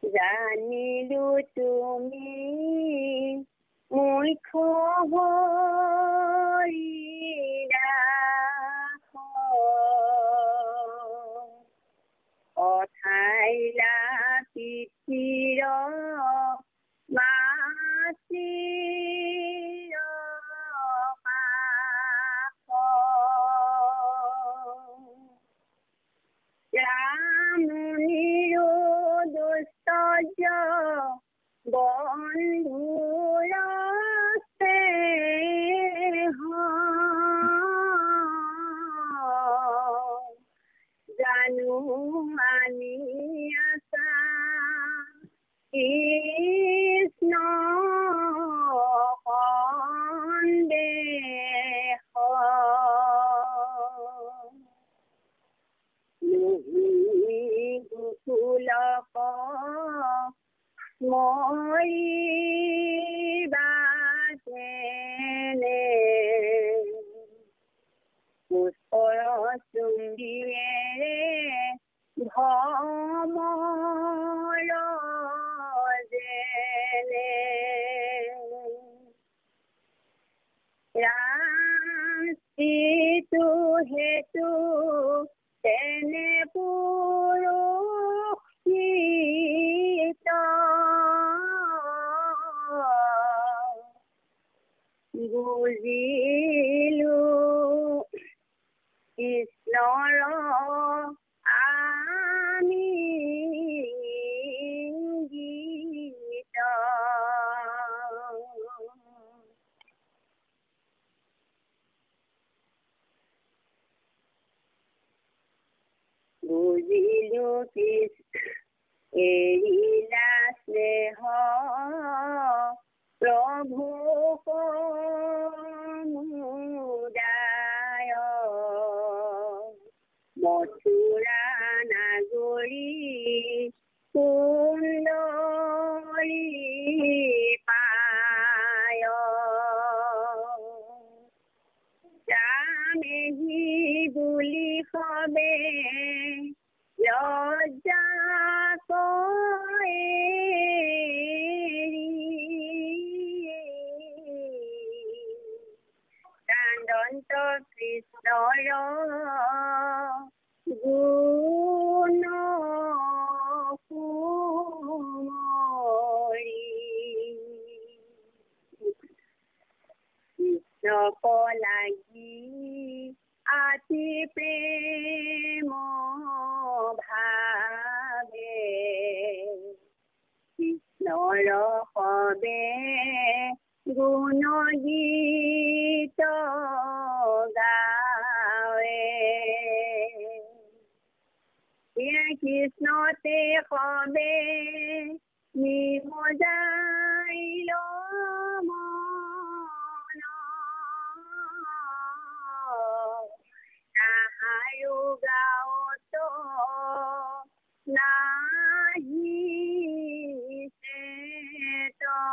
জানিলো তুমি মুখ্য অথাইলা পিঠিৰ মাচিৰ ৰামুনিৰ দুষ্টজ বন্ধুৰ জানো মানি আছা কৃষ্ণ সন্দেহ গোকুলক মৰিবা যেনে পুষ্পৰ চুম্বিয়ে ভ্ৰমৰ যেনে ৰাম সিটো হেতু তেনে পুৰুষিত বুজিলো কৃষ্ণৰ আমি গীত বুজিলো এৰিলা স্নেহ প্ৰভু সমুদায় মথুৰা নাগৰী সুন্দৰী পায় ৰামেহি বুলি সবে লজ্জা কান্দন্ত কৃষ্ণৰ গুণ সুমৰি কৃষ্ণক লাগি আতি প্ৰেম ভাবে কৃষ্ণৰ সবে গুণ গীত গাৱে কৃষ্ণতে সবে নিমজাইল মন তাহাৰো গাঁৱত নাহি চেতন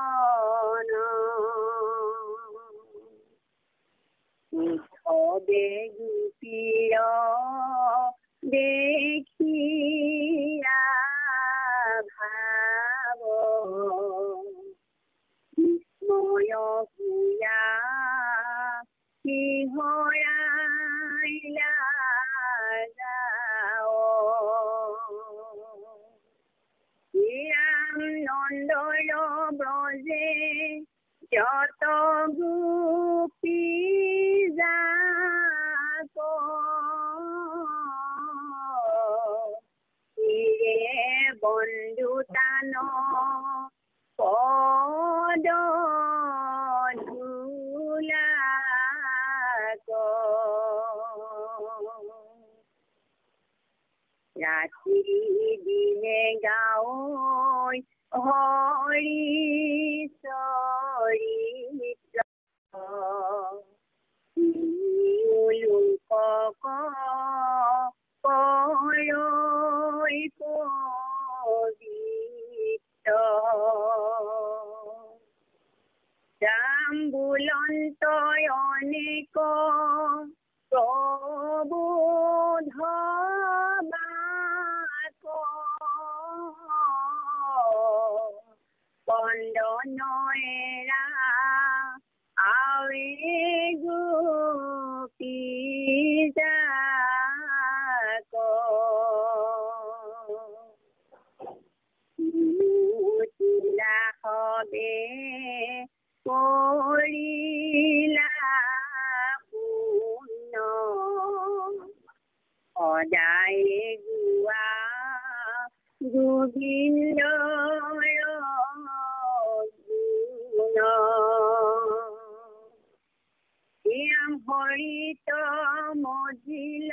সবে গোপীৰ দেখিয়া ভাব বিস্ময় ভূয়া সিংহৰাইলা যাও ৰাম নন্দৰ ব্ৰজে যত গোপী যাক বন্ধু তান পদ ধূলাক ৰাতি দিনে গাঁৱৰ হৰি চৰিত্ৰ লোকক কৰৈ পবিত্ৰ জাম্বুলন্ত অনেক প্ৰবোধ বাক মনয়েৰা আৱেগো পিজাক মুঠিলা হবে কৰিলা পুণ্য সদায় গোৱা গোবিন্দৰ গুণ শ্যাম হৰিত মজিল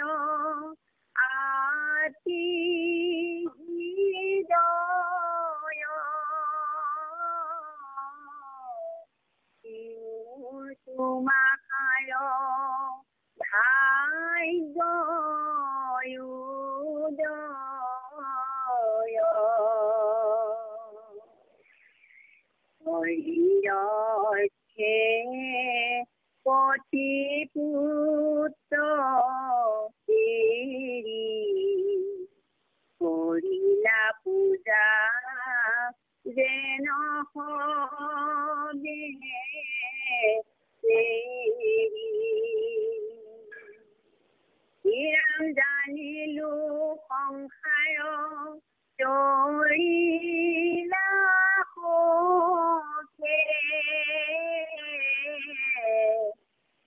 আতি হৃদয় তোমাৰ ভাগ্যউদয় হৰিৰৰ্থে পতি পুত্ৰ এৰি কৰিলা পূজা যেন হবে ৰাম জানিলো সংসাৰ তৰিলা সুখে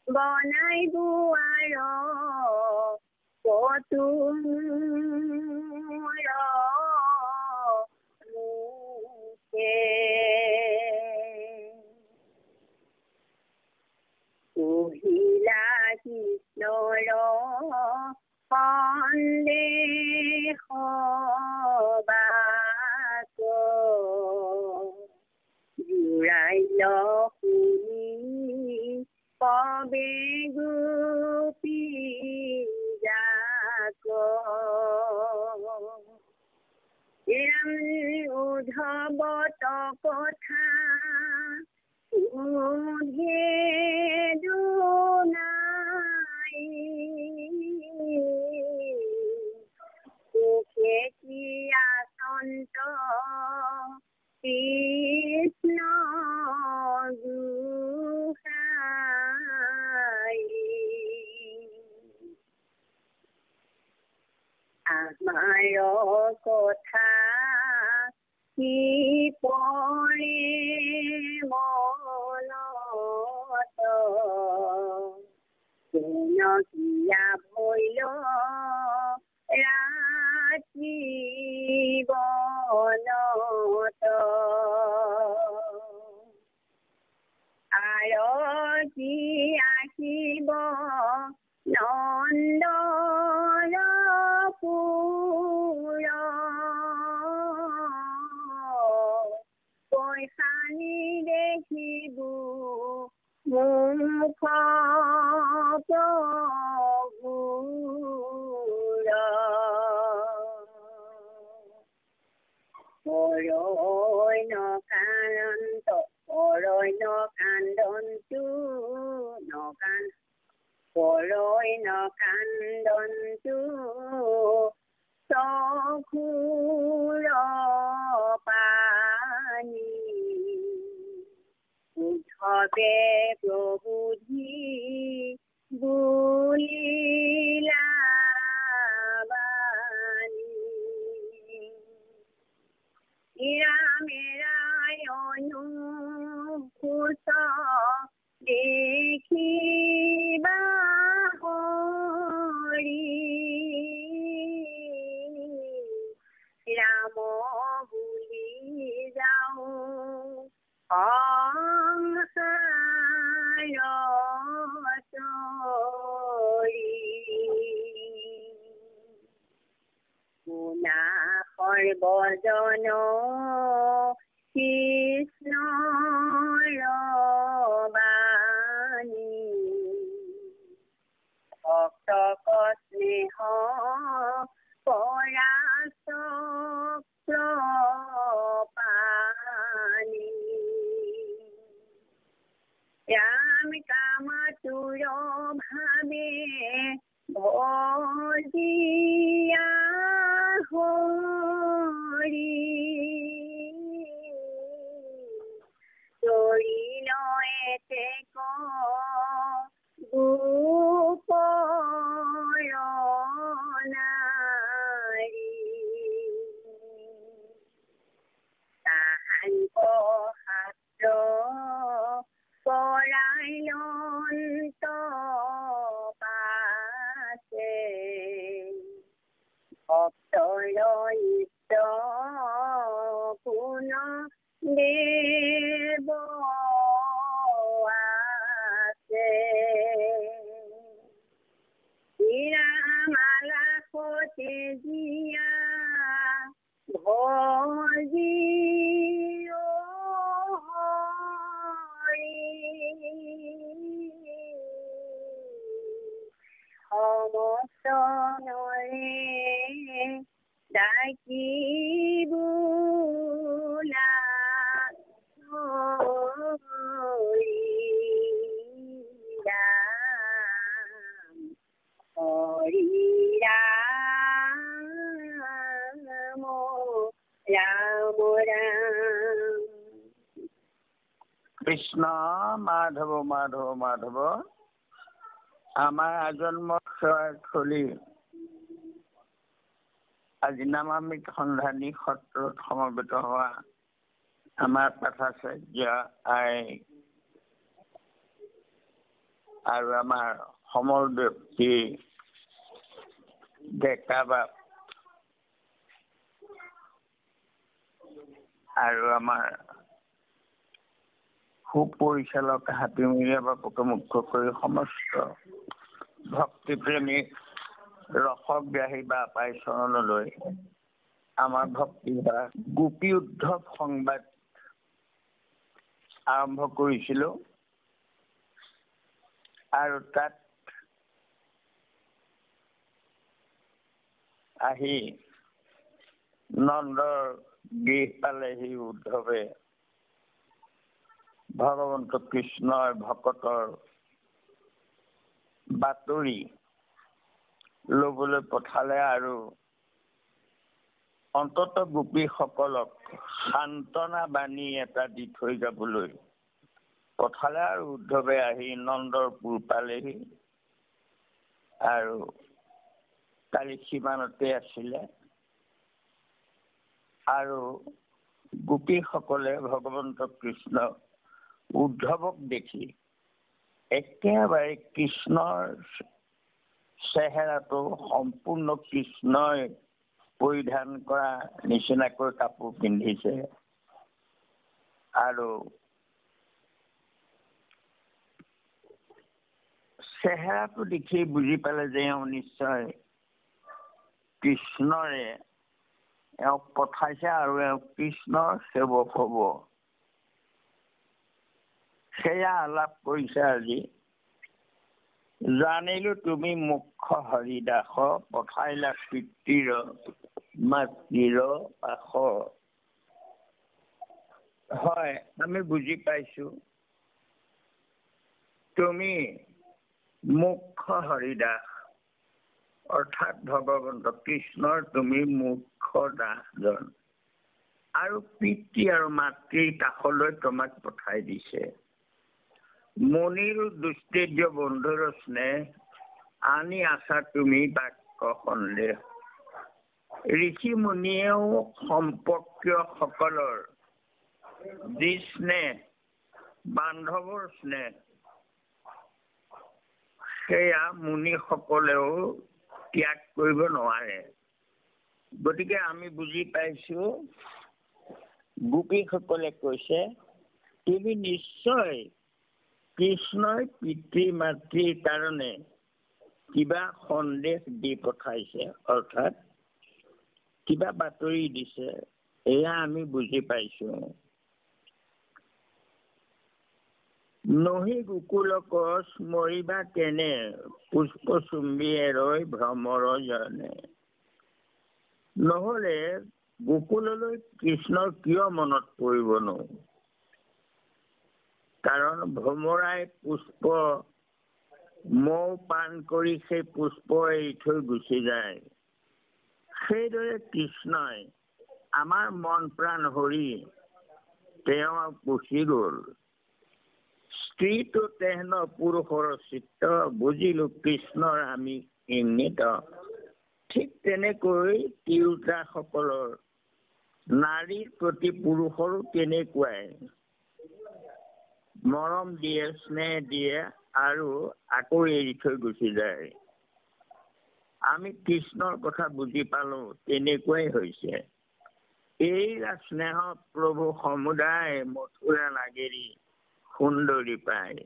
বনাই দুৱাৰ কতো মুখে কহিলা কৃষ্ণৰ সন্দেহ বাক জুৰাইল শুনি কবে গোপী যাক উদ্ধৱত কথা সুধে দুনাই সুখে কিয়া সন্ত কৃষ্ণ গোসাঁই আমাৰ কথা কি পৰে মনত কিয়া ভৈল ৰাতি বনত আৰতি আহিব নন্দৰ পুৰ পইচানি দেখিব মুখ প্ৰভুৰ অৰণ্য কান্দন্তু চকুৰ পানী উদ্ধৱে প্ৰভুধি বুলিলা বাণী ৰামেৰাই অনুকূত দেখিবা হৰি ৰাম বুলি যাওঁ সংসাৰ তৰি শুনা সৰ্বজন কৃষ্ণৰ বাণী ভক্তক স্নেহ পৰাচক্ৰ পানী ৰাম কামতুৰ ভাবে ভজিয়া হৰি দেৱ আছে হীৰামালা সতে জীয়া ভজি সমস্তনৰে ডাকি বোলা হৰি ৰাম হৰি ৰাম ৰাম ৰাম। কৃষ্ণ মাধৱ মাধৱ মাধৱ। আমাৰ আজন্ম সেৱাৰ থলী আজি নামামিত সন্ধানী সত্ৰত সমবেত হোৱা আমাৰ পাঠাচাৰ্য আই আৰু আমাৰ সমল ব্যক্তি ডেকা বাপ আৰু আমাৰ সুপৰিচালক হাতীমূৰীয়া বাপুকে মুখ্য কৰি সমস্ত ভক্তিপ্ৰেমী ৰসগ্ৰাহী বা পাই চৰণলৈ আমাৰ ভক্তি বা গোপী উদ্ধৱ সংবাদ আৰম্ভ কৰিছিলো আৰু তাত আহি নন্দৰ গৃহ পালেহি উদ্ধৱে ভগৱন্ত কৃষ্ণৰ ভকতৰ বাতৰি লবলৈ পঠালে আৰু অন্তত গোপীসকলক সান্তনা বাণী এটা দি থৈ যাবলৈ পঠালে আৰু উদ্ধৱে আহি নন্দৰ পুৰ পালেহি আৰু কালি সিমানতে আছিলে আৰু গোপীসকলে ভগৱন্ত কৃষ্ণ উদ্ধৱক দেখি একেবাৰে কৃষ্ণৰ চেহেৰাটো সম্পূৰ্ণ কৃষ্ণই পৰিধান কৰা নিচিনাকৈ কাপোৰ পিন্ধিছে আৰু চেহেৰাটো দেখি বুজি পালে যে এওঁ নিশ্চয় কৃষ্ণৰে এওঁক পঠাইছে আৰু এওঁ কৃষ্ণৰ সেৱক হব। সেয়া আলাপ কৰিছে আজি। জানিলো তুমি মুখ্য হৰিদাস পঠাইলা পিতৃৰ মাতৃৰ পাশ। হয়, আমি বুজি পাইছো তুমি মুখ্য হৰিদাস অৰ্থাৎ ভগৱন্ত কৃষ্ণৰ তুমি মুখ্য দাসজন আৰু পিতৃ আৰু মাতৃৰ কাষলৈ তোমাক পঠাই দিছে। মনিৰ দুষ্টেদ্য বন্ধুৰ স্নেহ আনি আছা তুমি বাক্য সন্দেহ। ঋষি মুনিয়েও সম্পৰ্কীয় সকলৰ যি স্নেহ বান্ধৱৰ স্নেহ সেয়া মুনিসকলেও ত্যাগ কৰিব নোৱাৰে। গতিকে আমি বুজি পাইছো গোপীসকলে কৈছে তুমি নিশ্চয় কৃষ্ণই পিতৃ মাতৃৰ কাৰণে কিবা সন্দেশ দি পঠাইছে অৰ্থাৎ কিবা বাতৰি দিছে। এয়া আমি বুজি পাইছো। নহি গোকুলক স্মৰিবা কেনে পুষ্প চুম্বিয়ে ৰৈ ভ্ৰমৰ জানে। নহলে গোকুললৈ কৃষ্ণৰ কিয় মনত পৰিবনো? কাৰণ ভ্ৰমৰাই পুষ্প মৌ পান কৰি সেই পুষ্প এৰি থৈ গুচি যায়। সেইদৰে কৃষ্ণই আমাৰ মন প্ৰাণ হৰি তেওঁ গুচি গল। স্ত্ৰীটো তেহন পুৰুষৰ চিত্ত বুজিলো কৃষ্ণৰ আমি ইংগিত। ঠিক তেনেকৈ তিৰোতাসকলৰ নাৰীৰ প্ৰতি পুৰুষৰো তেনেকুৱাই মৰম দিয়ে, স্নেহ দিয়ে আৰু আকৌ এৰি থৈ গুচি যায়। আমি কৃষ্ণৰ কথা বুজি পালো তেনেকুৱাই হৈছে। এই স্নেহ প্ৰভু সমুদায় মথুৰা নাগেৰি সুন্দৰী পায়।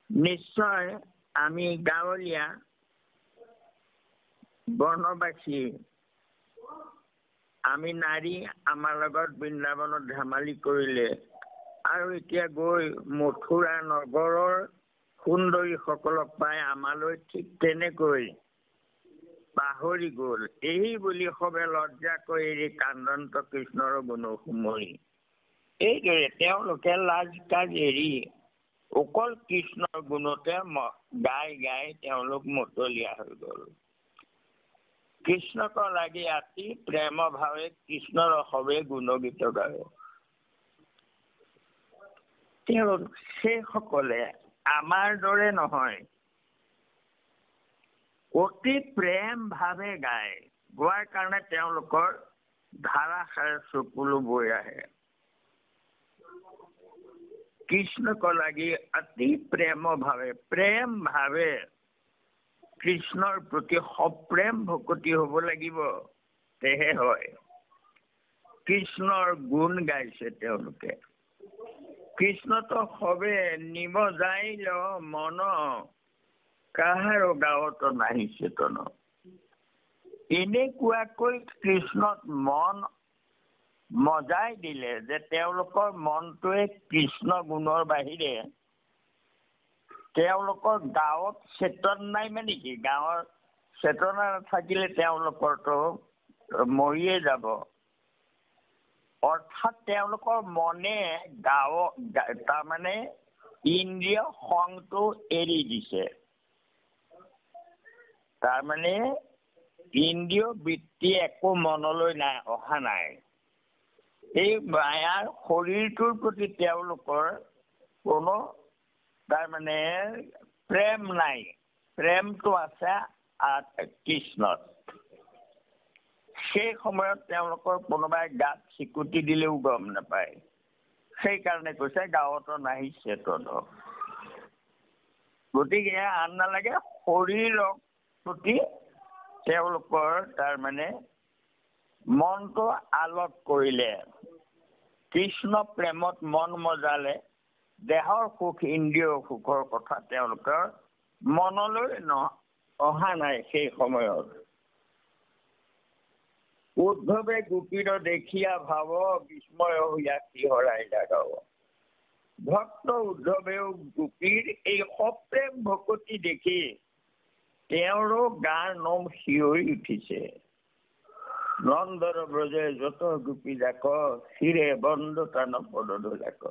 নিশ্চয় আমি গাঁৱলীয়া বনবাসী, আমি নাৰী আমাৰ লগত বৃন্দাবনত ধেমালি কৰিলে আৰু এতিয়া গৈ মথুৰা নগৰৰ সুন্দৰীসকলক পাই আমালৈ ঠিক তেনেকৈ পাহৰি গল। এই বুলি সবে লজ্জা কৰি কান্দন্ত কৃষ্ণৰ গুণ সুমৰি। এইদৰে তেওঁলোকে লাজ কাজ এৰি অকল কৃষ্ণৰ গুণতে গাই গাই তেওঁলোক মতলীয়া হৈ গল। কৃষ্ণক লাগি আতি প্ৰেম ভাৱে কৃষ্ণৰ সবে গুণগীত গায়। তেওঁলোক সেইসকলে আমাৰ দৰে নহয়, অতি প্ৰেম ভাৱে গায়। গোৱাৰ কাৰণে তেওঁলোকৰ ধাৰাসাৰে চকুলো বৈ আহে। কৃষ্ণক লাগি অতি প্ৰেম ভাৱে কৃষ্ণৰ প্ৰতি সপ্ৰেম ভকতি হব লাগিব, তেহে হয়। কৃষ্ণৰ গুণ গাইছে তেওঁলোকে। কৃষ্ণতো সবে নিব যাইল মন, কাহাৰ গাঁৱত নাহি চেতন। এনেকুৱাকৈ কৃষ্ণত মন মজাই দিলে যে তেওঁলোকৰ মনটোৱে কৃষ্ণ গুণৰ বাহিৰে তেওঁলোকৰ গাঁৱত চেতন নাই। মানে কি, গাঁৱৰ চেতনা নাথাকিলে তেওঁলোকৰতো মৰিয়ে যাব। অৰ্থাৎ তেওঁলোকৰ মনে তাৰমানে ইন্দ্ৰিয় সংটো এৰি দিছে। তাৰমানে ইন্দ্ৰিয় বৃত্তি একো মনলৈ অহা নাই। এই মায়াৰ শৰীৰটোৰ প্ৰতি তেওঁলোকৰ কোনো তাৰমানে প্ৰেম নাই। প্ৰেমটো আছে কৃষ্ণত। সেই সময়ত তেওঁলোকৰ কোনোবাই গাত চিকুটি দিলেও গম নাপায়। সেইকাৰণে কৈছে গাঁৱতো নাহি চেতন। গতিকে আন নালাগে, শৰীৰৰ প্ৰতি তেওঁলোকৰ তাৰমানে মনটো আলত কৰিলে। কৃষ্ণ প্ৰেমত মন মজালে দেহৰ সুখ, ইন্দ্ৰিয় সুখৰ কথা তেওঁলোকৰ মনলৈ অহা নাই। সেই সময়ত উদ্ধৱে গোপীৰ দেখিয়া ভাৱ, বিস্ময় হইয়া শিহৰাই লাগাব। ভক্ত উদ্ধৱেও গোপীৰ এই সপ্ৰেম ভকতি দেখি তেওঁৰো গাৰ নোম শিয়ৰি উঠিছে। নন্দৰ ব্ৰজে যত গোপী যাক, শিৰে বন্দতান পদদলাক।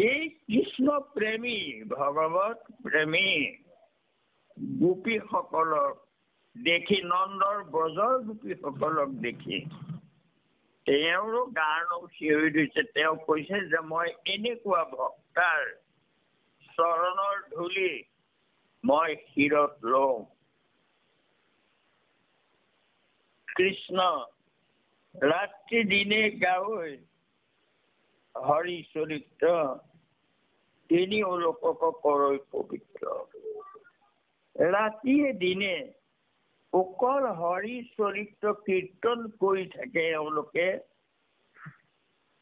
এই কৃষ্ণ প্ৰেমী, ভগৱত প্ৰেমী গোপীসকলক দেখি, নন্দৰ ব্ৰজৰ গোপীসকলক দেখি তেওঁৰো গাৰ নোম শিয়ৰি দিছে। তেওঁ কৈছে যে মই এনেকুৱা ভক্তাৰ চৰণৰ ধূলি মই শিৰত লওঁ। কৃষ্ণ ৰাত্ৰি দিনে গাৱৈ হৰি চৰিত্ৰ, তিনি লোকক কৰৈ পবিত্ৰ। ৰাতিয়ে দিনে অকল হৰি চৰিত্ৰ কীৰ্তন কৰি থাকে এওঁলোকে,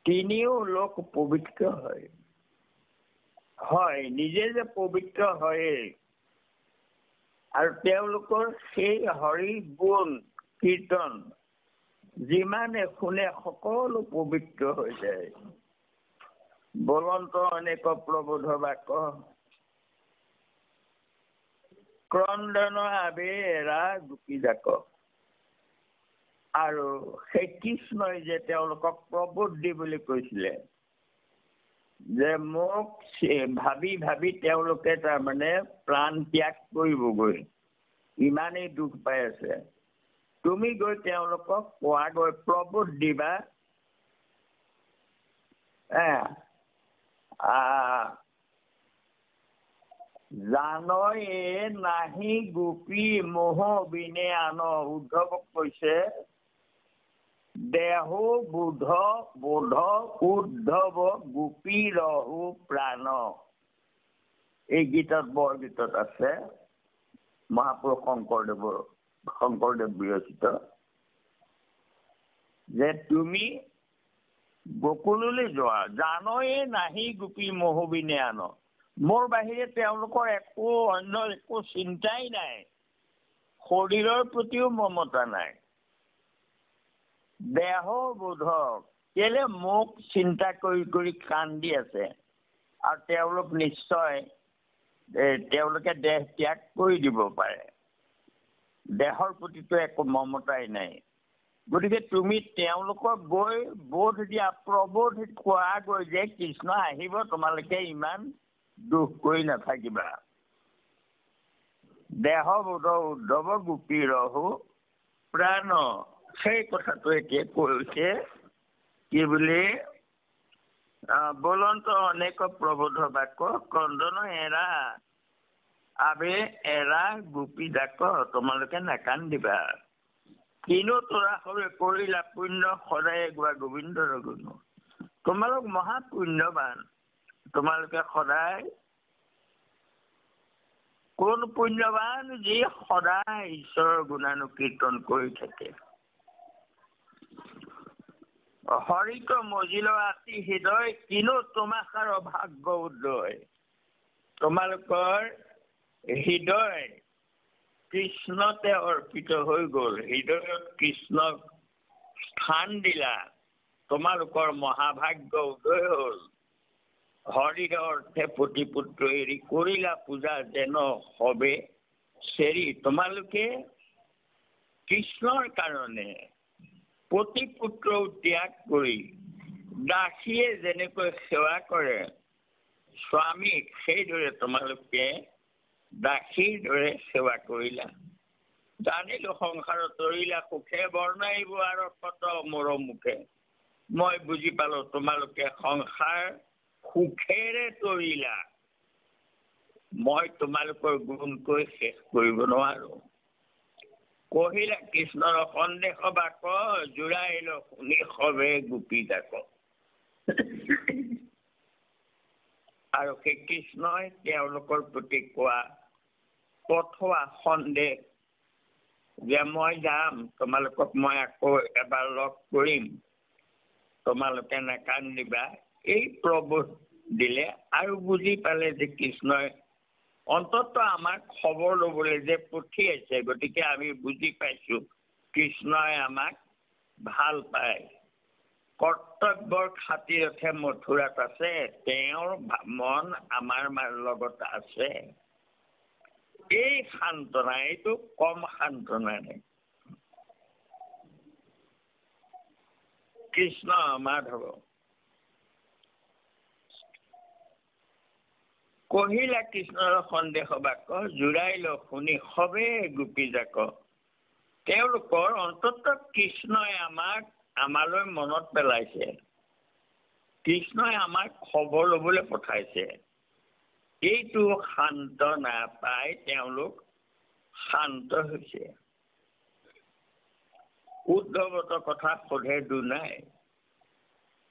তিনিও লোক পবিত্ৰ হয়। নিজে যে পবিত্ৰ হয়ে, আৰু তেওঁলোকৰ সেই হৰি গুণ কীৰ্তন যিমানে শুনে সকলো পবিত্ৰ হৈ যায়। বলন্ত অনেক প্ৰবোধ বাক, ক্ৰন্দন আবেৰা গোপী যাক। আৰু সেই কৃষ্ণই যে তেওঁলোকক প্ৰবোধি বুলি কৈছিলে, যে মোক ভাবি ভাবি তেওঁলোকে তাৰমানে প্ৰাণ ত্যাগ কৰিবগৈ, ইমানেই দুখ পাই আছে। তুমি গৈ তেওঁলোকক কোৱাগৈ, প্ৰবোধ দিবা, জানয়ে নাহি গোপী মোহ বিনে আন। উদ্ধৱক কৈছে, দেহ বুধ বোধ উদ্ধৱ গোপী ৰহু প্ৰাণ। এই গীতত বৰগীতত আছে, মহাপুৰুষ শংকৰদেৱ বিৰচিত। যে তুমি গকুললৈ যোৱা, জানয়ে নাহি গোপী মহুবিনে আন। মোৰ বাহিৰে তেওঁলোকৰ একো অন্য একো চিন্তাই নাই, শৰীৰৰ প্ৰতিও মমতা নাই। দেহ বোধক কেলে মোক চিন্তা কৰি কৰি কান্দি আছে, আৰু তেওঁলোক নিশ্চয় তেওঁলোকে দেহ ত্যাগ কৰি দিব পাৰে। দেহৰ প্ৰতিটো একো মমতাই নাই। গতিকে তুমি তেওঁলোকক গৈ বোধ দিয়া, প্ৰবোধ কোৱা গৈ যে কৃষ্ণ আহিব, তোমালোকে ইমান দুখ কৰি নাথাকিবা। দেহ বোধ উদ্ধৱ গোপী ৰহু প্ৰাণ, সেই কথাটো এতিয়া কৈছে কি বুলি, বলন্ত অনেক প্ৰবোধ বাক্য ক্ৰন্দন এৰা, আবে এৰা গোপী ডাক, তোমালোকে নাকান্দিবা। কিনো তোৰা সবে কৰিলা পুণ্য, সদায় গোৱা গোবিন্দৰ গুণ। তোমালোক মহা পুণ্যৱান, তোমালোকে সদায়, কোন পুণ্যৱান যি সদায় ঈশ্বৰৰ গুণানুকীৰ্তন কৰি থাকে। হৰিত মজিল আতি হৃদয়, কিনো তোমাকাৰ ভাগ্য উদয়। তোমালোকৰ হৃদয় কৃষ্ণতে অৰ্পিত হৈ গ'ল, হৃদয়ত কৃষ্ণক স্থান দিলা, তোমালোকৰ মহাভাগ্য উদয় হ'ল। হৰিৰ অৰ্থে প্ৰতিপুত্ৰ এৰি কৰিলা পূজা যেন হবে চেৰি। তোমালোকে কৃষ্ণৰ কাৰণে প্ৰতিপুত্ৰ ত্যাগ কৰি দাসীয়ে যেনেকৈ সেৱা কৰে স্বামীক, সেইদৰে তোমালোকে দাসীৰ দৰে সেৱা কৰিলা। জানিলো সংসাৰত তৰিলা সুখে, বৰ্ণাইব আৰু কত মোৰ মুখে। মই বুজি পালো তোমালোকে সংসাৰ সুখেৰে তৰিলা, মই তোমালোকৰ গুণ কৈ শেষ কৰিব নোৱাৰো। কহিলা কৃষ্ণৰ সন্দেহ বাক, জোৰাইল শুনি সবে গোপী ডাক। আৰু সেই কৃষ্ণই তেওঁলোকৰ প্ৰতি কোৱা পঠোৱা সন্দেহ, যে মই যাম, তোমালোকক মই আকৌ এবাৰ লগ কৰিম, তোমালোকে নাকান্দিবা, এই প্ৰবোধ দিলে। আৰু বুজি পালে যে কৃষ্ণই অন্তত আমাক খবৰ ল'বলৈ যে পঠিয়াইছে, গতিকে আমি বুজি পাইছো কৃষ্ণই আমাক ভাল পায়। কৰ্তব্যৰ খাতিৰতহে মথুৰাত আছে, তেওঁৰ মন আমাৰ লগত আছে। এই সান্তনা, এইটো কম সান্তনা নাই। কৃষ্ণ মাধৱ কহিলা কৃষ্ণৰ সন্দেহ বাক, জোৰাইল শুনি সবে গোপী জাক। তেওঁলোকৰ অন্তত কৃষ্ণই আমালৈ মনত পেলাইছে, কৃষ্ণই আমাক খবৰ ল'বলৈ পঠাইছে। এইটো সান্তনা পাই তেওঁলোক শান্ত হৈছে। উদ্ধৱত কথা সোধে দুনাই,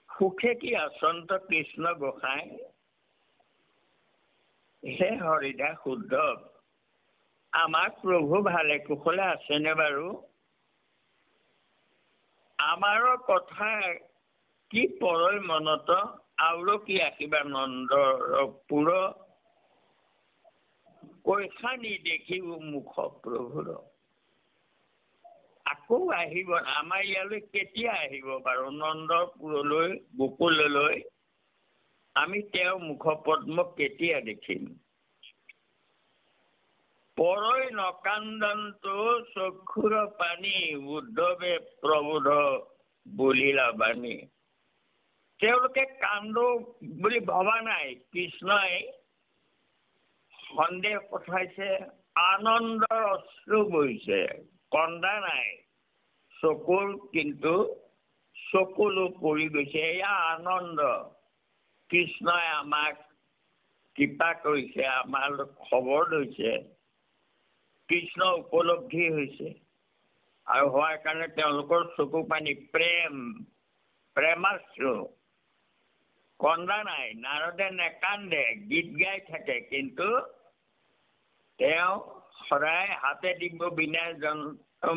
সুখে কি আচন্ত কৃষ্ণ গোসাঁই। হে হৰিদাস উদ্ধৱ, আমাৰ প্ৰভু ভালে কুশলে আছেনে বাৰু? আমাৰ কথা কি পৰৈ মনত, আৰু কি আহিবা নন্দৰ পুৰ। কৈখানি দেখিব মুখ প্ৰভুৰ। আকৌ আহিব, আমাৰ ইয়ালৈ কেতিয়া আহিব বাৰু? নন্দপুৰলৈ, গোকুললৈ আমি তেওঁৰ মুখ পদ্ম কেতিয়া দেখিম? পৰৈ নকান্দন্ত চক্ষুৰ পানী, উদ্ধৱে প্ৰবোধ বলিলা বাণী। তেওঁলোকে কান্দো বুলি ভবা নাই, কৃষ্ণই সন্দেহ পঠাইছে, আনন্দৰ অশ্ৰু বৈছে, কন্দা নাই। চকুৰ কিন্তু চকুলো পৰি গৈছে, এয়া আনন্দ। কৃষ্ণই আমাক কৃপা কৰিছে, আমাৰ খবৰ লৈছে, কৃষ্ণ উপলব্ধি হৈছে, আৰু হোৱাৰ কাৰণে তেওঁলোকৰ চকু পানী প্ৰেমাশ্ৰু। কন্দা নাই, নাৰদে নেকান্দে, গীত গাই থাকে, কিন্তু তেওঁ সদায় হাতে দিব বিনা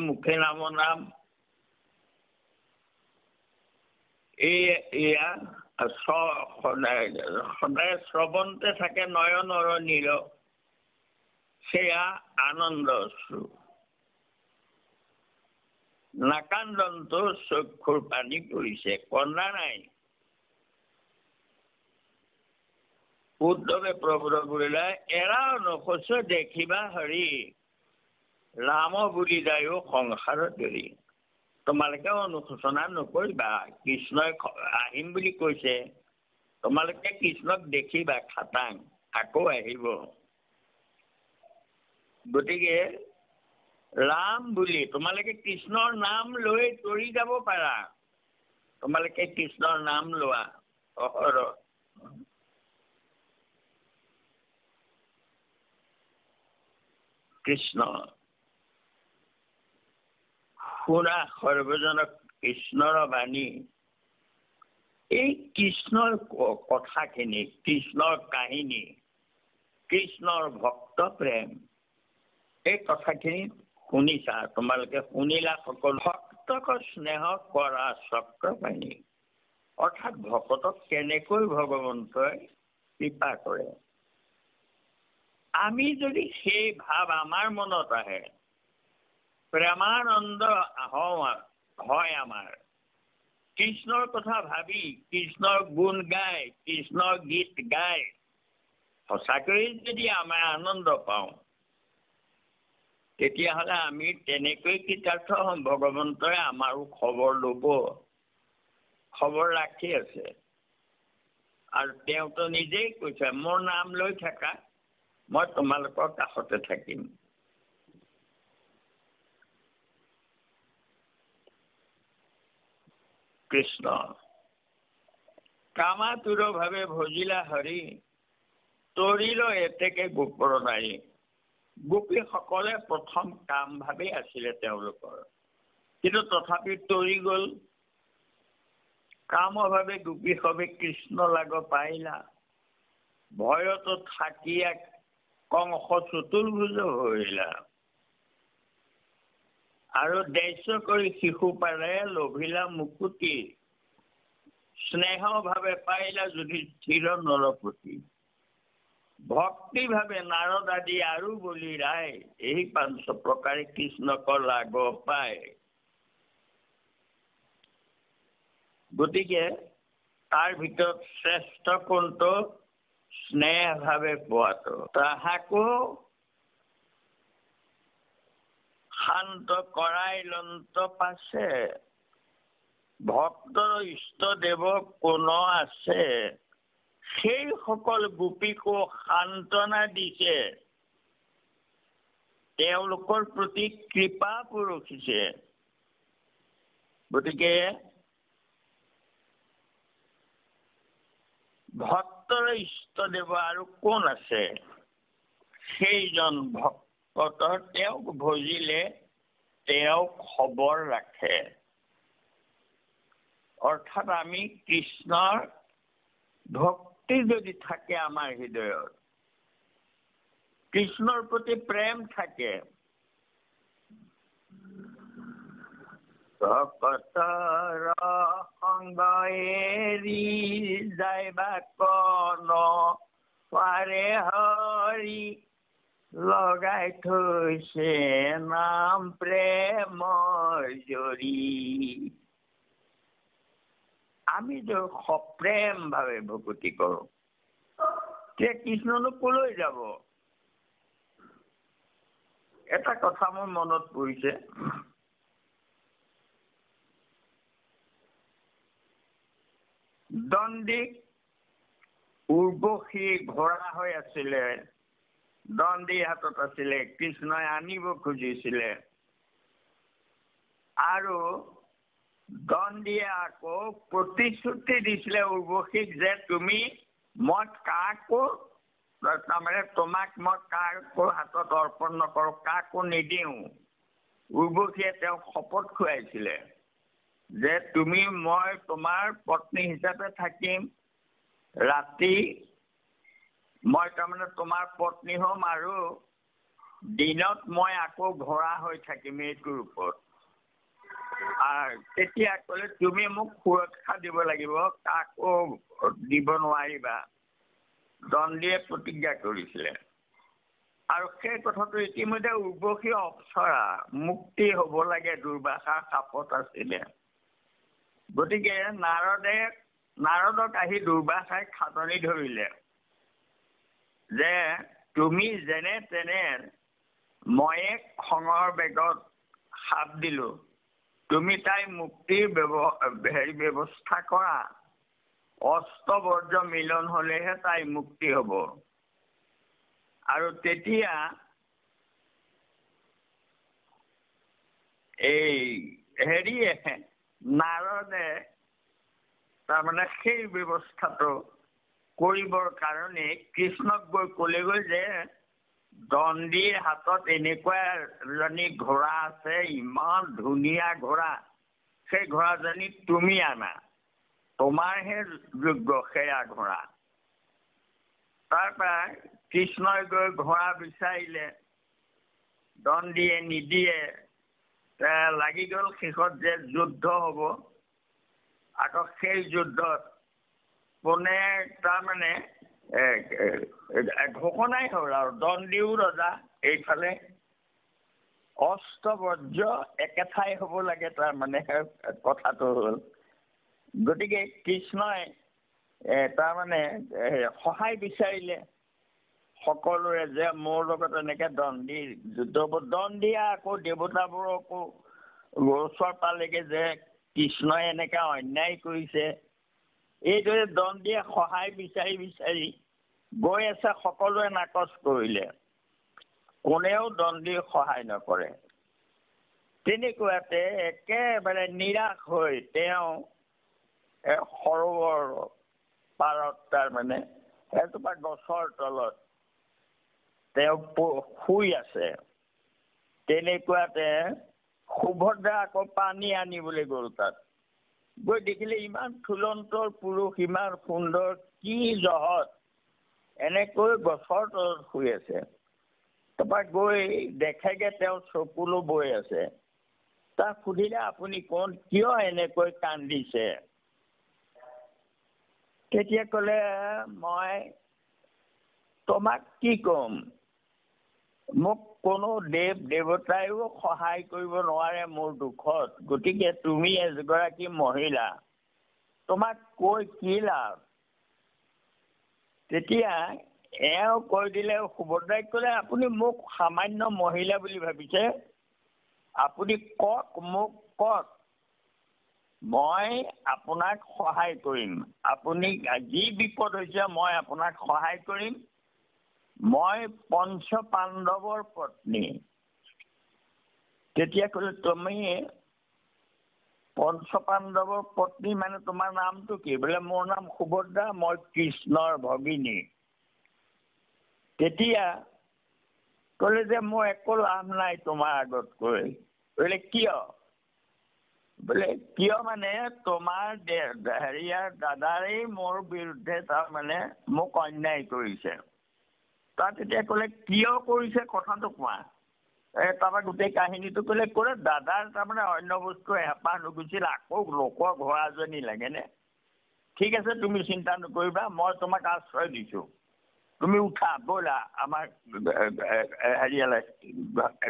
মুখে নাম নাম। এয়া সদায় শ্ৰৱণতে থাকে নয়নৰ নীৰ, সেয়া আনন্দ অশ্ৰু। নাকান্দন্তু চক্ষুৰ পানী পৰিছে, কন্দা নাই। উদ্ধৱে প্ৰভুৰ বুলিলে এৰাও নখোচ দেখিবা হৰি, ৰাম বুলি যায়ো সংসাৰ ধৰি। তোমালোকে অনুশোচনা নকৰিবা, কৃষ্ণই আহিম বুলি কৈছে, তোমালোকে কৃষ্ণক দেখিবা খাটাং, আকৌ আহিব। গতিকে ৰাম বুলি তোমালোকে কৃষ্ণৰ নাম লৈ তৰি যাব পাৰা, তোমালোকে কৃষ্ণৰ নাম লোৱা অহৰহ। কৃষ্ণ শুনা সৰ্বজনক কৃষ্ণৰ বাণী। এই কৃষ্ণৰ কথাখিনি, কৃষ্ণৰ কাহিনী, কৃষ্ণৰ ভক্ত প্ৰেম, এই কথাখিনি শুনিছা, তোমালোকে শুনিলা সকলো। ভক্তক স্নেহ কৰা চক্ৰপাণী, অৰ্থাৎ ভকতক কেনেকৈ ভগৱন্তই কৃপা কৰে। আমি যদি সেই ভাৱ আমাৰ মনত আহে, প্ৰেমানন্দ হয় আমাৰ, কৃষ্ণৰ কথা ভাবি, কৃষ্ণৰ গুণ গাই, কৃষ্ণৰ গীত গাই সঁচাকৈয়ে যদি আমাৰ আনন্দ পাওঁ, তেতিয়াহ'লে আমি তেনেকৈ কৃতাৰ্থ হ'ম। ভগৱন্তই আমাৰো খবৰ ল'ব, খবৰ ৰাখি আছে। আৰু তেওঁতো নিজেই কৈছে, মোৰ নাম লৈ থাকা, মই তোমালোকৰ কাষতে থাকিম। কৃষ্ণ কামাতুৰ ভাৱে ভজিলা হৰি, তৰিল এতেকে গোপৰ নাৰী। গোপীসকলে প্ৰথম কাম ভাবি আছিলে তেওঁলোকৰ, কিন্তু তথাপি তৰি গল। কাম ভাবে গোপী সবে কৃষ্ণ লাগ পাইলা, ভয়তো থাকিয়া কংস চতুৰ্ভুজ হৈলা। আৰু দস্য কৰি শিশু পাৰে লভিলা মুকুতি, স্নেহ ভাৱে পাইলা যুধিষ্ঠিৰ নৰপতি। ভক্তি ভাৱে নাৰদ আদি আৰু বলি ৰায়, এই ৫ প্ৰকাৰে কৃষ্ণক লাগ পায়। গতিকে তাৰ ভিতৰত শ্ৰেষ্ঠ কোনটো? স্নেহ ভাৱে পোৱাটো। তাহাকো শান্ত কৰাই লন্ত পাছে, ভক্তৰ ইষ্ট দেৱ কোন আছে, সেই সকল গোপীকো সান্তনা দিছে, তেওঁলোকৰ প্ৰতি কৃপা পৰখিছে। গতিকে ভক্তৰ ইষ্ট দেৱ আৰু কোন আছে, সেইজন ভক্তৰ তেওঁক ভজিলে তেওঁক খবৰ ৰাখে। অৰ্থাৎ আমি কৃষ্ণৰ ভক্তি যদি থাকে আমাৰ হৃদয়ত, কৃষ্ণৰ প্ৰতি প্ৰেম থাকে, ভক্তৰ সংগ এৰি যাইবা কন পাৰে হৰি, লগাই থৈছে নাম প্ৰেমৰ জৰি। আমি যদি সপ্ৰেম ভাৱে ভক্তি কৰো, তে কৃষ্ণনো কলৈ যাব? এটা কথা মোৰ মনত পৰিছে, দণ্ডিক উৰ্বশী ঘোঁৰা হৈ আছিলে, দণ্ডি হাতত আছিলে, কৃষ্ণই আনিব খুজিছিলে। আৰু দণ্ডিয়ে আকৌ প্ৰতিশ্ৰুতি দিছিলে উৰ্বশীক যে তুমি, মই কাকো, তাৰমানে তোমাক মই কাকো হাতত অৰ্পণ নকৰো, কাকো নিদিওঁ। উৰ্বশীয়ে তেওঁক শপত খুৱাইছিলে যে তুমি, মই তোমাৰ পত্নী হিচাপে থাকিম, ৰাতি মই তাৰমানে তোমাৰ পত্নী হ'ম, আৰু দিনত মই আকৌ ঘোঁৰা হৈ থাকিম এইটোৰ ওপৰত। তেতিয়া ক'লে তুমি মোক সুৰক্ষা দিব লাগিব, কাকো দিব নোৱাৰিবা। দণ্ডিয়ে প্ৰতিজ্ঞা কৰিছিলে। আৰু সেই কথাটো ইতিমধ্যে উৰ্বশী অপ্সৰা মুক্তি হ'ব লাগে দুৰ্বাসাৰ শাপত আছিলে। গতিকে নাৰদক আহি দুৰ্বাসাই খাটনি ধৰিলে যে তুমি যেনে তেনে ময়ে খঙৰ বেগত সাপ দিলো, তুমি তাই মুক্তিৰ ব্যৱস্থা কৰা। অষ্টবৰ্জ মিলন হলেহে তাই মুক্তি হ'ব। আৰু তেতিয়া এই নাৰদে তাৰমানে সেই ব্যৱস্থাটো কৰিবৰ কাৰণে কৃষ্ণক গৈ ক'লেগৈ যে দণ্ডিৰ হাতত এনেকুৱা এজনী ঘোঁৰা আছে, ইমান ধুনীয়া ঘোঁৰা, সেই ঘোঁৰাজনী তুমি আনা, তোমাৰহে যোগ্য সেয়া ঘোঁৰা। তাৰপৰা কৃষ্ণই গৈ ঘোঁৰা বিচাৰিলে, দণ্ডিয়ে নিদিয়ে। লাগি গ'ল শেষত যে যুদ্ধ হ'ব। আকৌ সেই যুদ্ধত কোনে তাৰমানে ঘোষণাই হ'ল আৰু দণ্ডিও ৰজা, এইফালে অষ্টবৰ্জ একেঠাই হ'ব লাগে, তাৰমানে কথাটো হ'ল। গতিকে কৃষ্ণই তাৰমানে সহায় বিচাৰিলে সকলোৰে যে মোৰ লগত এনেকে দণ্ডি যুদ্ধ হ'ব। দণ্ডিয়ে আকৌ দেৱতাবোৰকো ওচৰ পালেগে যে কৃষ্ণই এনেকে অন্যায় কৰিছে। এইদৰে দণ্ডিয়ে সহায় বিচাৰি বিচাৰি গৈ আছে, সকলোৱে নাকচ কৰিলে, কোনেও দণ্ডিৰ সহায় নকৰে। তেনেকুৱাতে একেবাৰে নিৰাশ হৈ তেওঁ সৰোবৰ পাৰত তাৰমানে এজোপা গছৰ তলত তেওঁ শুই আছে। তেনেকুৱাতে সুভদ্ৰা আকৌ পানী আনিবলৈ গ'ল তাত। গৈ দেখিলে ইমান থুলন্তৰ পুৰুষ, ইমান সুন্দৰ, কি জহত এনেকৈ গছৰ তলত শুই আছে। তাৰপৰা গৈ দেখেগে তেওঁ চকুলো বৈ আছে। তাক সুধিলে, আপুনি কিয় এনেকৈ কান্দিছে? তেতিয়া ক'লে, মই তোমাক কি ক'ম, মোক কোনো দেৱতাইও সহায় কৰিব নোৱাৰে মোৰ দুখত। গতিকে তুমি এগৰাকী মহিলা, তোমাক কৈ কি লাভ? তেতিয়া এওঁ কৈ দিলে, সুভদ্ৰাই ক'লে, আপুনি মোক সামান্য মহিলা বুলি ভাবিছে? আপুনি কওক, মোক কওক, মই আপোনাক সহায় কৰিম। আপুনি যি বিপদ হৈছে মই আপোনাক সহায় কৰিম। মই পঞ্চ পাণ্ডৱৰ পত্নী। তেতিয়া ক'লে, তুমি পঞ্চ পাণ্ডৱৰ পত্নী মানে তোমাৰ নামটো কি? বোলে মোৰ নাম সুভদ্ৰা, মই কৃষ্ণৰ ভগিনী। তেতিয়া ক'লে যে মোৰ একো লাভ নাই তোমাৰ আগত কৈ। বোলে কিয়? বোলে কিয় মানে তোমাৰ দাদাৰেই মোৰ বিৰুদ্ধে তাৰমানে মোক অন্যায় কৰিছে। তাত এতিয়া ক'লে কিয় কৰিছে কথাটো কোৱা। তাৰপৰা গোটেই কাহিনীটো ক'লে দাদাৰ তাৰমানে অন্য বস্তু হেঁপাহ নুগুছিল, আকৌ লোকৰ ঘোঁৰাজনী লাগেনে? ঠিক আছে, তুমি চিন্তা নকৰিবা, মই তোমাক আশ্ৰয় দিছোঁ, তুমি উঠা, ব'লা আমাৰ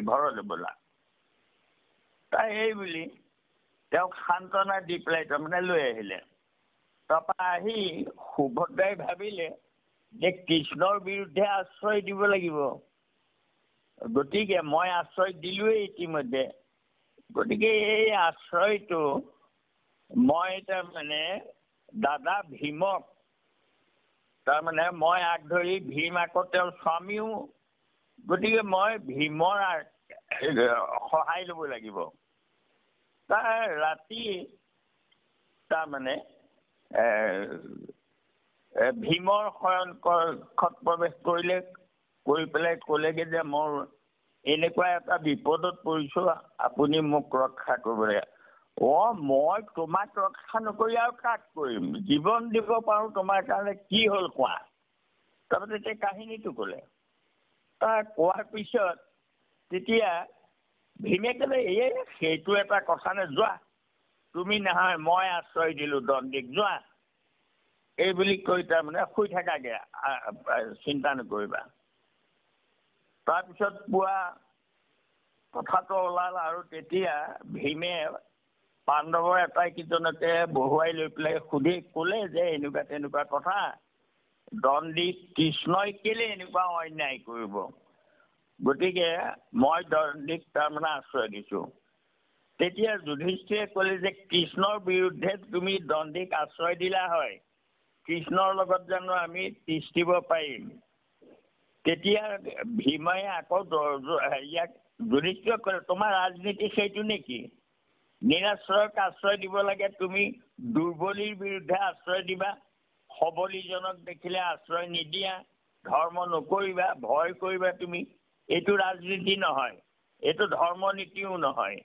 ঘৰলৈ ব'লা। তাই এই বুলি তেওঁক সান্তনা দি পেলাই তাৰমানে লৈ আহিলে। তাৰপৰা আহি সুভদ্ৰাই ভাবিলে যে কৃষ্ণৰ বিৰুদ্ধে আশ্ৰয় দিব লাগিব। গতিকে মই আশ্ৰয় দিলোৱেই ইতিমধ্যে। গতিকে এই আশ্ৰয়টো মই তাৰমানে দাদা ভীমক তাৰমানে মই আগ ধৰি, ভীম আকৌ তেওঁৰ স্বামীও, গতিকে মই ভীমৰ সহায় ল'ব লাগিব। তাৰ ৰাতি তাৰমানে ভীমৰ শয়নকক্ষত প্ৰৱেশ কৰিলে, কৰি পেলাই ক'লেগে যে মোৰ এনেকুৱা এটা বিপদত পৰিছোঁ, আপুনি মোক ৰক্ষা কৰিব লাগে। মই তোমাক ৰক্ষা নকৰি আৰু কাক কৰিম? জীৱন দিব পাৰোঁ তোমাৰ কাৰণে, কি হ'ল কোৱা। তাৰপিছত এতিয়া কাহিনীটো ক'লে। তাৰ কোৱাৰ পিছত তেতিয়া ভীমে ক'লে সেইটো এটা কথা নে, যোৱা তুমি নহয় মই আশ্ৰয় দিলোঁ দণ্ডিক, যোৱা এই বুলি কৈ তাৰমানে শুই থাকাগে, চিন্তা নকৰিবা। তাৰপিছত পুৱা কথাটো ওলাল আৰু তেতিয়া ভীমে পাণ্ডৱৰ এটাইকেইজনকে বহুৱাই লৈ পেলাই সুধি ক'লে যে এনেকুৱা তেনেকুৱা কথা, দণ্ডিক কৃষ্ণই কেলে এনেকুৱা অন্যায় কৰিব, গতিকে মই দণ্ডিক তাৰমানে আশ্ৰয় দিছোঁ। তেতিয়া যুধিষ্ঠিৰে ক'লে যে কৃষ্ণৰ বিৰুদ্ধে তুমি দণ্ডিক আশ্ৰয় দিলা হয়, কৃষ্ণৰ লগত জানো আমি তিষ্ঠিব পাৰিম? তেতিয়া ভীমে আকৌ ইয়াক যুধিষ্ঠিৰক ক'লে, তোমাৰ ৰাজনীতি সেইটো নেকি? নিৰাশ্ৰয়ক আশ্ৰয় দিব লাগে, তুমি দুৰ্বলীৰ বিৰুদ্ধে আশ্ৰয় দিবা, সবলীজনক দেখিলে আশ্ৰয় নিদিয়া, ধৰ্ম নকৰিবা, ভয় কৰিবা তুমি। এইটো ৰাজনীতি নহয়, এইটো ধৰ্ম নীতিও নহয়।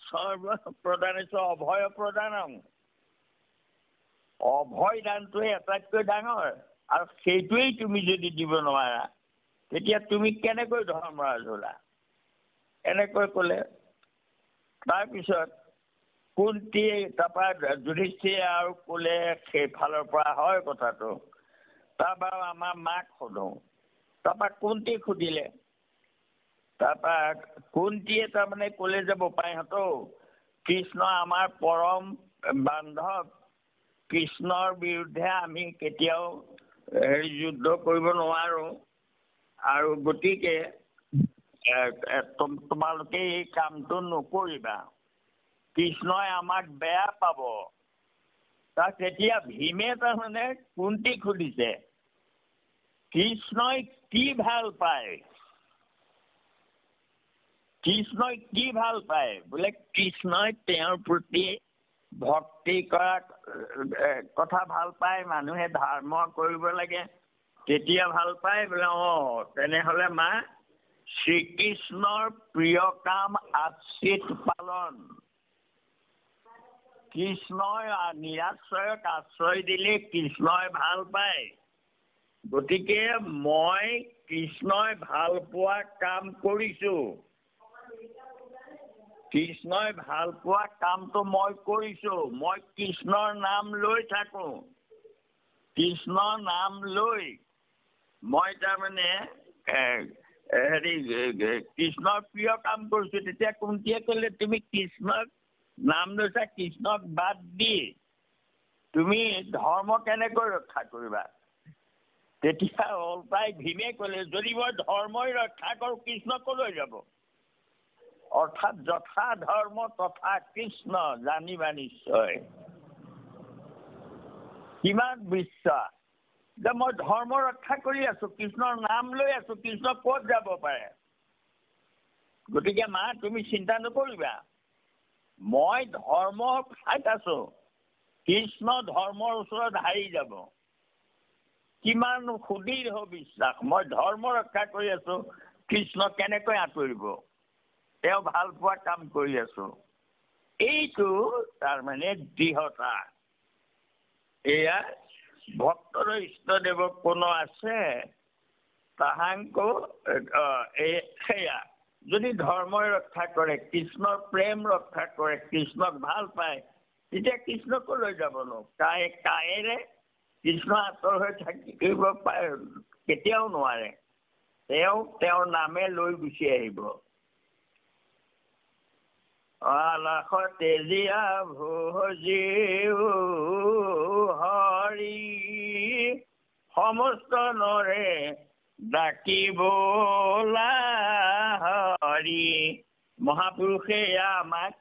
সৰ্বপ্ৰধানেশ অভয় প্ৰদানং, অভয় দানটোৱে আটাইতকৈ ডাঙৰ, আৰু সেইটোৱেই তুমি যদি দিব নোৱাৰা তেতিয়া তুমি কেনেকৈ ধৰ্মৰাজ হ'লা? এনেকৈ ক'লে। তাৰপিছত কুন্তীয়ে তাৰপৰা যুধিষ্ঠিৰে আৰু ক'লে সেইফালৰ পৰা হয় কথাটো, তাৰপৰা আমাৰ মাক সোধো। তাৰপৰা কুন্তীক সুধিলে, তাৰপৰা কুন্তীয়ে তাৰমানে ক'লে যে বোপাইহঁতও, কৃষ্ণ আমাৰ পৰম বান্ধৱ, কৃষ্ণৰ বিৰুদ্ধে আমি কেতিয়াও যুদ্ধ কৰিব নোৱাৰো, আৰু গতিকে তোমালোকে এই কামটো নকৰিবা, কৃষ্ণই আমাক বেয়া পাব। তাক তেতিয়া ভীমে তাৰমানে কুন্তীক সুধিছে, কৃষ্ণই কি ভাল পায়? কৃষ্ণই কি ভাল পায়? বোলে কৃষ্ণই তেওঁৰ প্ৰতি ভক্তি কৰা কথা ভাল পায়, মানুহে ধৰ্ম কৰিব লাগে তেতিয়া ভাল পায়। বোলে তেনেহলে মা, শ্ৰীকৃষ্ণৰ প্ৰিয় কাম আশ্ৰিত পালন, কৃষ্ণই নিৰাশ্ৰয়ক আশ্ৰয় দিলে কৃষ্ণই ভাল পায়, গতিকে মই কৃষ্ণই ভাল পোৱা কাম কৰিছো, কৃষ্ণই ভাল পোৱা কামটো মই কৰিছো, মই কৃষ্ণৰ নাম লৈ থাকো, কৃষ্ণৰ নাম লৈ মই তাৰমানে কৃষ্ণৰ প্ৰিয় কাম কৰিছো। তেতিয়া কুন্তীয়ে ক'লে, তুমি কৃষ্ণক নাম লৈছা, কৃষ্ণক বাদ দি তুমি ধৰ্ম কেনেকৈ ৰক্ষা কৰিবা? তেতিয়া ওলটাই ভীমে ক'লে, যদি মই ধৰ্মই ৰক্ষা কৰো কৃষ্ণ কলৈ যাব? অৰ্থাৎ যথা ধৰ্ম তথা কৃষ্ণ জানিবা নিশ্চয়। কিমান বিশ্বাস যে মই ধৰ্ম ৰক্ষা কৰি আছো, কৃষ্ণৰ নাম লৈ আছো, কৃষ্ণ ক'ত যাব পাৰে? গতিকে মা তুমি চিন্তা নকৰিবা, মই ধৰ্ম ঠাইত আছো, কৃষ্ণ ধৰ্মৰ ওচৰত হাৰি যাব। কিমান সুদৃঢ় বিশ্বাস, মই ধৰ্ম ৰক্ষা কৰি আছো, কৃষ্ণ কেনেকৈ আঁতৰিব? তেওঁ ভাল পোৱা কাম কৰি আছো। এইটো তাৰমানে দৃঢ়তা। এয়া ভক্তৰ ইষ্টদেৱক কোনো আছে তাহাংকো সেয়া যদি ধৰ্মই ৰক্ষা কৰে, কৃষ্ণৰ প্ৰেম ৰক্ষা কৰে, কৃষ্ণক ভাল পায়, তেতিয়া কৃষ্ণ কলৈ যাবনো? কায়েৰে কৃষ্ণ আঁতৰ হৈ থাকিব পাৰে কেতিয়াও নোৱাৰে। তেওঁৰ নামে লৈ গুচি আহিব। আলাস তেজিয়া ভোজিও হৰি, সমস্ত নৰে ডাকিবোলা হৰি। মহাপুৰুষে আমাক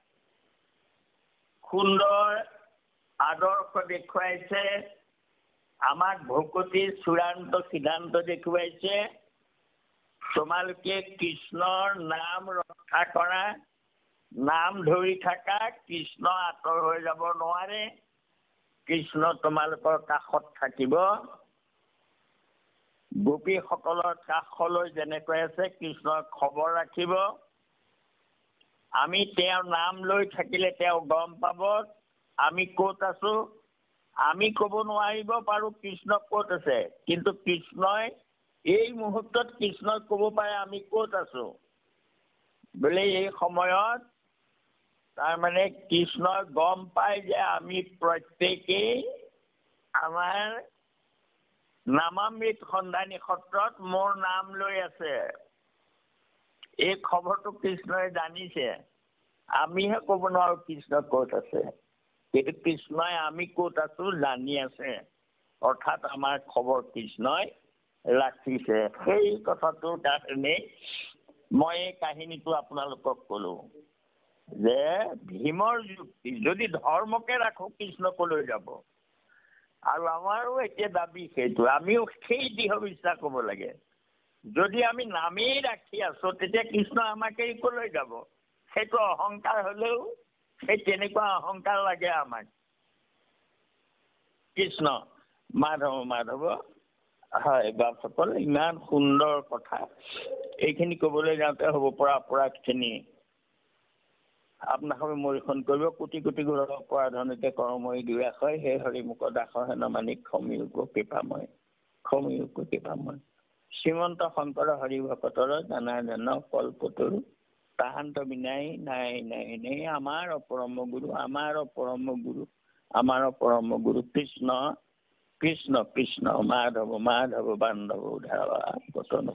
সুন্দৰ আদৰ্শ দেখুৱাইছে, আমাক ভকতিৰ চূড়ান্ত সিদ্ধান্ত দেখুৱাইছে। তোমালোকে কৃষ্ণৰ নাম ৰক্ষা কৰা, নাম ধৰি থাকা, কৃষ্ণ আঁতৰ হৈ যাব নোৱাৰে, কৃষ্ণ তোমালোকৰ কাষত থাকিব। গোপীসকলৰ কাষলৈ যেনেকৈ আছে কৃষ্ণৰ খবৰ ৰাখিব। আমি তেওঁৰ নাম লৈ থাকিলে তেওঁ গম পাব আমি ক'ত আছো। আমি ক'ব নোৱাৰিব পাৰো কৃষ্ণ ক'ত আছে, কিন্তু কৃষ্ণই এই মুহূৰ্তত কৃষ্ণই ক'ব পাৰে আমি ক'ত আছো। বোলে এই সময়ত তাৰমানে কৃষ্ণই গম পায় যে আমি প্ৰত্যেকেই আমাৰ নামামৃত সন্ধানী সত্ৰত মোৰ নাম লৈ আছে। এই খবৰটো কৃষ্ণই জানিছে। আমিহে ক'ব নোৱাৰো কৃষ্ণ ক'ত আছে, কিন্তু কৃষ্ণই আমি ক'ত আছো জানি আছে, অৰ্থাৎ আমাৰ খবৰ কৃষ্ণই ৰাখিছে। সেই কথাটোৰ কাৰণে মই এই কাহিনীটো আপোনালোকক কলো যে ভীমৰ যুক্তি, যদি ধৰ্মকে ৰাখো কৃষ্ণ কলৈ যাব। আৰু আমাৰো এতিয়া দাবী সেইটো, আমিও সেই দৃঢ় বিশ্বাস হ'ব লাগে। যদি আমি নামেই ৰাখি আছো তেতিয়া কৃষ্ণ আমাকে কলৈ যাব। সেইটো অহংকাৰ হলেও সেই তেনেকুৱা অহংকাৰ লাগে আমাক। কৃষ্ণ মাধৱ মাধৱ। হয় বাপসকল, ইমান সুন্দৰ কথা। এইখিনি ক'বলৈ যাওঁতে হ'ব পৰা অপৰাধখিনি আপোনাক মৰিখন কৰিব। কোটি কোটি গুণৰ অপৰাধনকে কৰ্মই দুয়া হয়, সেই হৰিমুখ দাস হেন মানি ক্ষমিয়োগ কৃপাময়, ক্ষমিয়োগ কৃপাময়। শ্ৰীমন্ত শংকৰ হৰি ভকতৰ জানা জান কল্পতৰু, তাহান্ত বিনাই নাই নাই নাই। আমাৰ পৰম গুৰু, আমাৰ পৰম গুৰু, আমাৰ পৰম গুৰু কৃষ্ণ কৃষ্ণ কৃষ্ণ, মাধৱ মাধৱ বান্ধৱ ধাৰা পতন।